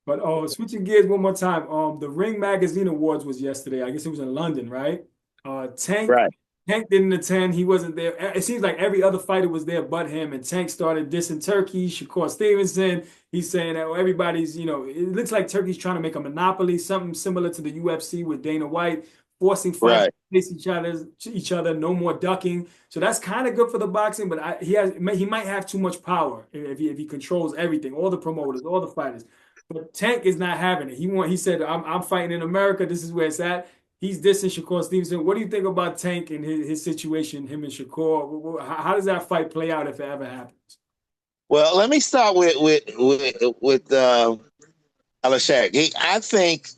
But oh, switching gears one more time. The Ring Magazine Awards was yesterday. I guess it was in London, right? Tank Right. Tank didn't attend. He wasn't there. It seems like every other fighter was there but him. And Tank started dissing Turkey, Shakur Stevenson. He's saying that everybody's, it looks like Turkey's trying to make a monopoly, something similar to the UFC with Dana White, forcing fighters Right. to face each other, no more ducking. So that's kind of good for the boxing, but he might have too much power if he controls everything, all the promoters, all the fighters. But Tank is not having it. He said, I'm fighting in America. This is where it's at. He's dissing Shakur Stevenson. What do you think about Tank and his situation, him and Shakur? How does that fight play out if it ever happens? Well, let me start with Alalshikh. I think,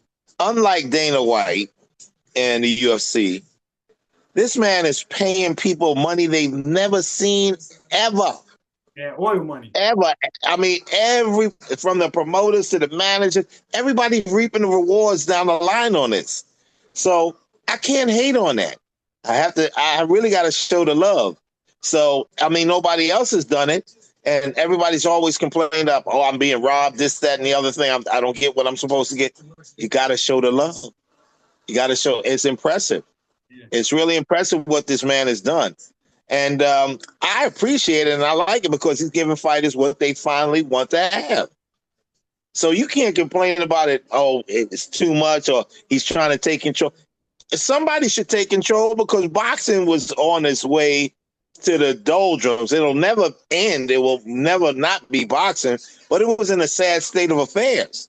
unlike Dana White and the UFC, this man is paying people money they've never seen ever. Yeah, oil money. Ever. I mean, every from the promoters to the managers, everybody's reaping the rewards down the line on this. So I can't hate on that. I really got to show the love. So, I mean, nobody else has done it. And everybody's always complaining up, oh, I'm being robbed, this, that, and the other thing. I don't get what I'm supposed to get. You got to show the love. You got to show. It's impressive. Yeah. It's really impressive what this man has done. And I appreciate it and I like it because he's giving fighters what they finally want to have. So you can't complain about it. Oh, it's too much, or he's trying to take control. Somebody should take control because boxing was on its way to the doldrums. It'll never end. It will never not be boxing, but it was in a sad state of affairs.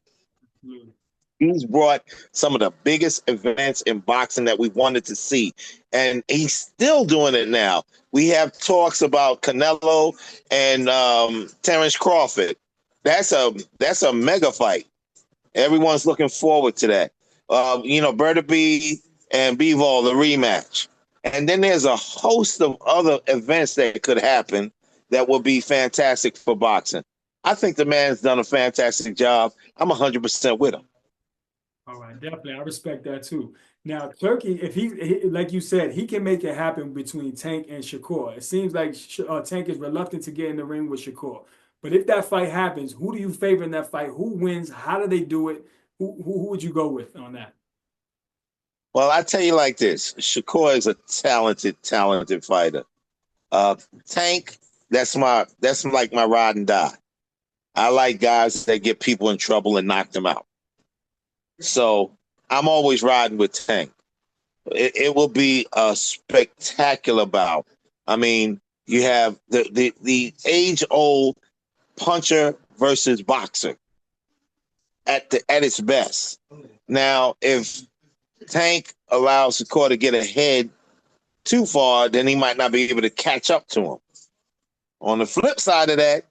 Mm. He's brought some of the biggest events in boxing that we wanted to see, and he's still doing it now. We have talks about Canelo and Terrence Crawford. That's a mega fight. Everyone's looking forward to that. Berta B and Bivol, the rematch. And then there's a host of other events that could happen that will be fantastic for boxing. I think the man's done a fantastic job. I'm 100% with him. All right, definitely. I respect that too. Now, Turkey, if like you said, he can make it happen between Tank and Shakur. It seems like Tank is reluctant to get in the ring with Shakur. But if that fight happens, who do you favor in that fight? Who wins? How do they do it? Who would you go with on that? Well, I tell you like this: Shakur is a talented fighter. Uh, Tank, that's like my ride and die. I like guys that get people in trouble and knock them out. So I'm always riding with Tank. It will be a spectacular bout. I mean, you have the age old puncher versus boxer at its best. Now, if Tank allows the court to get ahead too far, then he might not be able to catch up to him. On the flip side of that,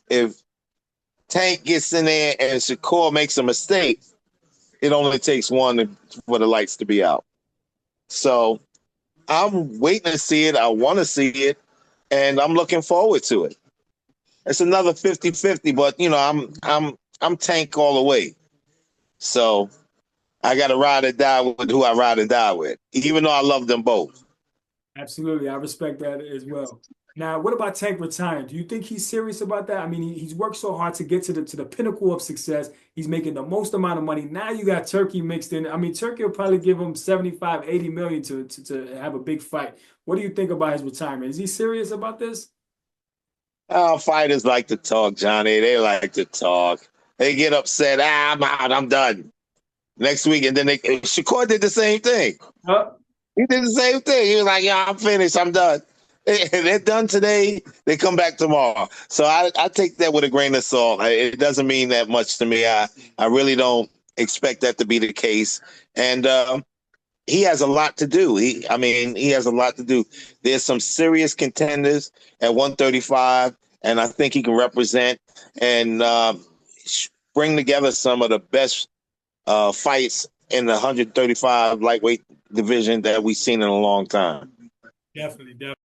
if Tank gets in there and Shakur makes a mistake, it only takes for the lights to be out. So I'm waiting to see it. I want to see it, and I'm looking forward to it. It's another 50-50, but I'm Tank all the way. So I got to ride or die with who I ride or die with, even though I love them both. Absolutely. I respect that as well. Now, what about Tank retiring? Do you think he's serious about that? I mean, he's worked so hard to get to the pinnacle of success. He's making the most amount of money. Now you got Turkey mixed in. I mean, Turkey will probably give him 75, 80 million to have a big fight. What do you think about his retirement? Is he serious about this? Fighters like to talk, Johnny. They like to talk. They get upset. I'm out. I'm done. Next week, and then Shakur did the same thing. Uh, He did the same thing. He was like, "Yeah, I'm finished. I'm done." They're done today. They come back tomorrow. So I take that with a grain of salt. It doesn't mean that much to me. I really don't expect that to be the case. And he has a lot to do. He has a lot to do. There's some serious contenders at 135, and I think he can represent and bring together some of the best fights in the 135 lightweight division that we've seen in a long time. definitely, definitely.